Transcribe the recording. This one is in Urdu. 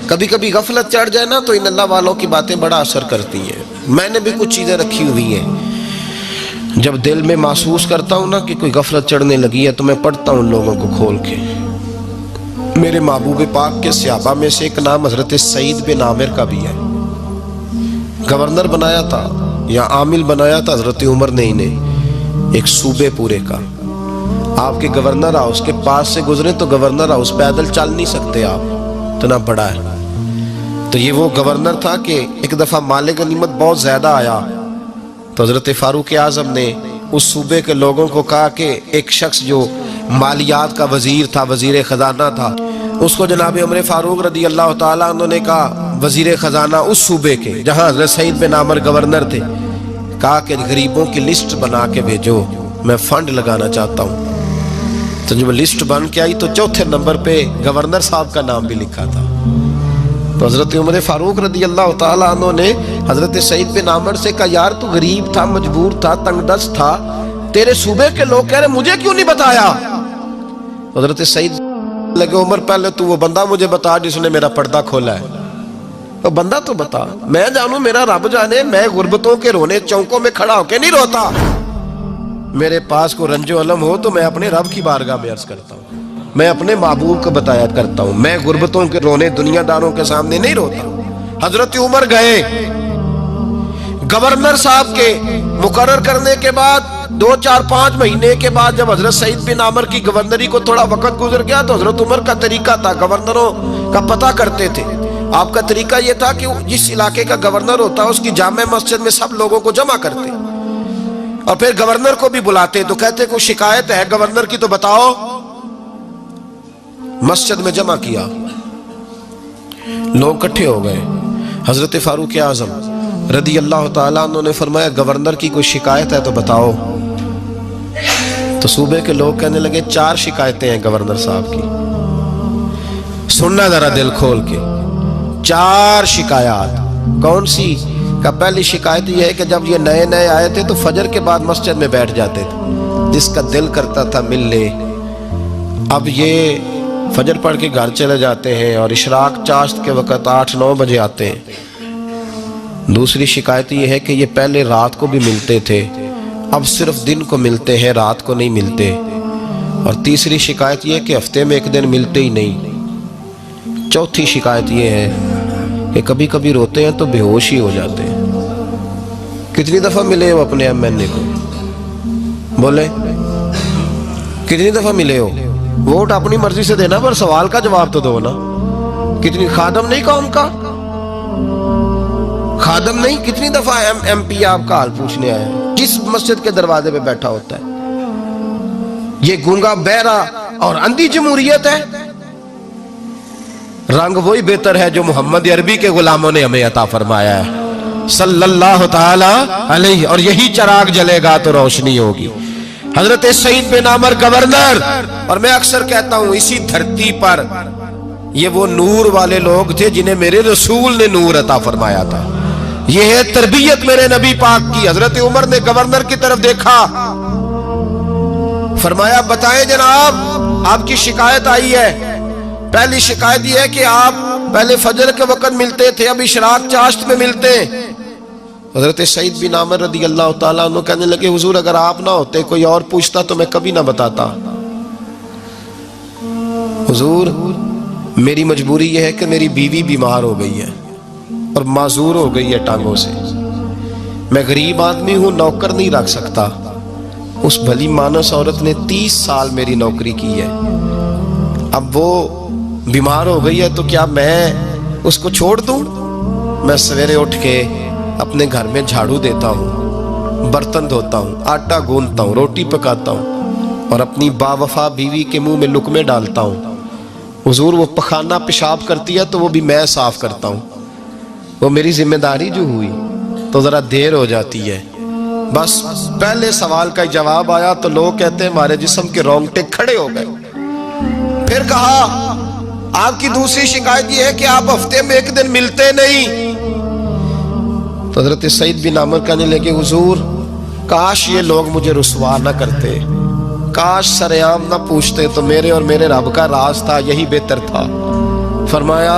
کبھی کبھی غفلت چڑھ جائے نا تو ان اللہ والوں کی باتیں بڑا اثر کرتی ہیں. میں نے بھی کچھ چیزیں رکھی ہوئی ہیں، جب دل میں محسوس کرتا ہوں نا کہ کوئی غفلت چڑھنے لگی ہے تو میں پڑھتا ہوں لوگوں کو کھول کے. میرے محبوب پاک کے صحابہ میں سے ایک نام حضرت سعید بن عامر کا بھی ہے. گورنر بنایا تھا یا عامل بنایا تھا حضرت عمر نے انہیں ایک صوبے پورے کا. آپ کے گورنر ہاؤس کے پاس سے گزرے تو گورنر ہاؤس پیدل چل نہیں سکتے آپ، اتنا بڑا ہے. تو یہ وہ گورنر تھا کہ ایک دفعہ مال غنیمت بہت زیادہ آیا تو حضرت فاروق اعظم نے اس صوبے کے لوگوں کو کہا کہ ایک شخص جو مالیات کا وزیر تھا، وزیر خزانہ تھا، اس کو جناب عمر فاروق رضی اللہ تعالیٰ عنہ نے کہا، وزیر خزانہ اس صوبے کے جہاں حضرت سعید بن عامر گورنر تھے، کہا کہ غریبوں کی لسٹ بنا کے بھیجو، میں فنڈ لگانا چاہتا ہوں. تو جب لسٹ بن کے آئی تو چوتھے نمبر پہ گورنر صاحب کا نام بھی لکھا تھا. تو حضرت عمر فاروق رضی اللہ تعالیٰ عنہ نے حضرت سعید بن عامر سے کہا، یار تو غریب تھا، مجبور تھا، تنگ دست تھا، تیرے صوبے کے لوگ کہہ رہے مجھے کیوں نہیں بتایا؟ حضرت سعید لگے، عمر پہلے تو وہ بندہ مجھے بتا جس نے میرا پردہ کھولا ہے. تو بندہ تو بتا، میں جانوں، میرا رب جانے، میں غربتوں کے رونے چوکوں میں کھڑا ہو کے نہیں روتا. میرے پاس کو رنج و علم ہو تو میں اپنے رب کی بارگاہ میں عرض کرتا ہوں، میں اپنے محبوب کو بتایا کرتا ہوں، میں غربتوں کے رونے دنیا داروں کے سامنے نہیں روتا. حضرت عمر گئے، گورنر صاحب کے مقرر کرنے کے بعد 2 4 5 مہینے کے بعد جب حضرت سعید بن عامر کی گورنری کو تھوڑا وقت گزر گیا تو حضرت عمر کا طریقہ تھا، گورنروں کا پتہ کرتے تھے. آپ کا طریقہ یہ تھا کہ جس علاقے کا گورنر ہوتا اس کی جامع مسجد میں سب لوگوں کو جمع کرتے اور پھر گورنر کو بھی بلاتے. تو کہتے کوئی شکایت ہے گورنر کی تو بتاؤ. مسجد میں جمع کیا، لوگ اکٹھے ہو گئے. حضرت فاروق اعظم رضی اللہ تعالیٰ عنہ نے فرمایا، گورنر کی کوئی شکایت ہے تو بتاؤ. تو صوبے کے لوگ کہنے لگے 4 شکایتیں ہیں گورنر صاحب کی. سننا ذرا دل کھول کے، 4 شکایات. کون سی؟ کہ پہلی شکایت یہ ہے کہ جب یہ نئے نئے آئے تھے تو فجر کے بعد مسجد میں بیٹھ جاتے تھے، جس کا دل کرتا تھا مل لے. اب یہ فجر پڑھ کے گھر چلے جاتے ہیں اور اشراق چاشت کے وقت 8 9 بجے آتے ہیں. دوسری شکایت یہ ہے کہ یہ پہلے رات کو بھی ملتے تھے، اب صرف دن کو ملتے ہیں، رات کو نہیں ملتے. اور تیسری شکایت یہ ہے کہ ہفتے میں 1 دن ملتے ہی نہیں. چوتھی شکایت یہ ہے کہ کبھی کبھی روتے ہیں تو بے ہوش ہی ہو جاتے ہیں. کتنی دفعہ ملے ہو اپنے ایم این اے کو؟ بولے کتنی دفعہ ملے ہو؟ ووٹ اپنی مرضی سے دینا پر سوال کا جواب تو دو نا. کتنی خادم نہیں قوم کا؟ خادم نہیں، کتنی دفعہ ایم پی آپ کا حال پوچھنے آئے ہیں جس مسجد کے دروازے پہ بیٹھا ہوتا ہے؟ یہ گونگا بہرا اور اندھی جمہوریت ہے؟ رنگ وہی بہتر ہے جو محمد عربی کے غلاموں نے ہمیں عطا فرمایا ہے صلی اللہ تعالی علیہ، اور یہی چراغ جلے گا تو روشنی ہوگی. حضرت سعید بن عامر گورنر، اور میں اکثر کہتا ہوں اسی دھرتی پر یہ وہ نور والے لوگ تھے جنہیں میرے رسول نے نور عطا فرمایا تھا. یہ ہے تربیت میرے نبی پاک کی. حضرت عمر نے گورنر کی طرف دیکھا، فرمایا بتائیں جناب آپ کی شکایت آئی ہے. پہلی شکایت یہ ہے کہ آپ پہلے فجر کے وقت ملتے تھے، اب اشراق چاشت میں ملتے. حضرت سعید بن عامر رضی اللہ تعالیٰ عنہ کہنے لگے، حضور اگر آپ نہ ہوتے کوئی اور پوچھتا تو میں کبھی نہ بتاتا. حضور میری مجبوری یہ ہے کہ میری بیوی بیمار ہو گئی ہے اور معذور ہو گئی ہے ٹانگوں سے. میں غریب آدمی ہوں، نوکر نہیں رکھ سکتا. اس بھلی مانس عورت نے 30 سال میری نوکری کی ہے، اب وہ بیمار ہو گئی ہے تو کیا میں اس کو چھوڑ دوں؟ میں سویرے اٹھ کے اپنے گھر میں جھاڑو دیتا ہوں، برتن دھوتا ہوں، آٹا گوندتا ہوں، روٹی پکاتا ہوں اور اپنی باوفا بیوی کے منہ میں لقمے ڈالتا ہوں. حضور وہ پخانہ پیشاب کرتی ہے تو وہ بھی میں صاف کرتا ہوں. وہ میری ذمہ داری جو ہوئی تو ذرا دیر ہو جاتی ہے. بس پہلے سوال کا جواب آیا تو لوگ کہتے ہیں ہمارے جسم کے رونگٹے کھڑے ہو گئے. پھر کہا آپ کی دوسری شکایت یہ ہے کہ آپ ہفتے میں 1 دن ملتے نہیں. تو حضرت سعید بن عامر کہنے لگے، حضور کاش یہ لوگ مجھے رسوا نہ کرتے، کاش سرعام نہ پوچھتے تو میرے اور میرے رب کا راز تھا، یہی بہتر تھا. فرمایا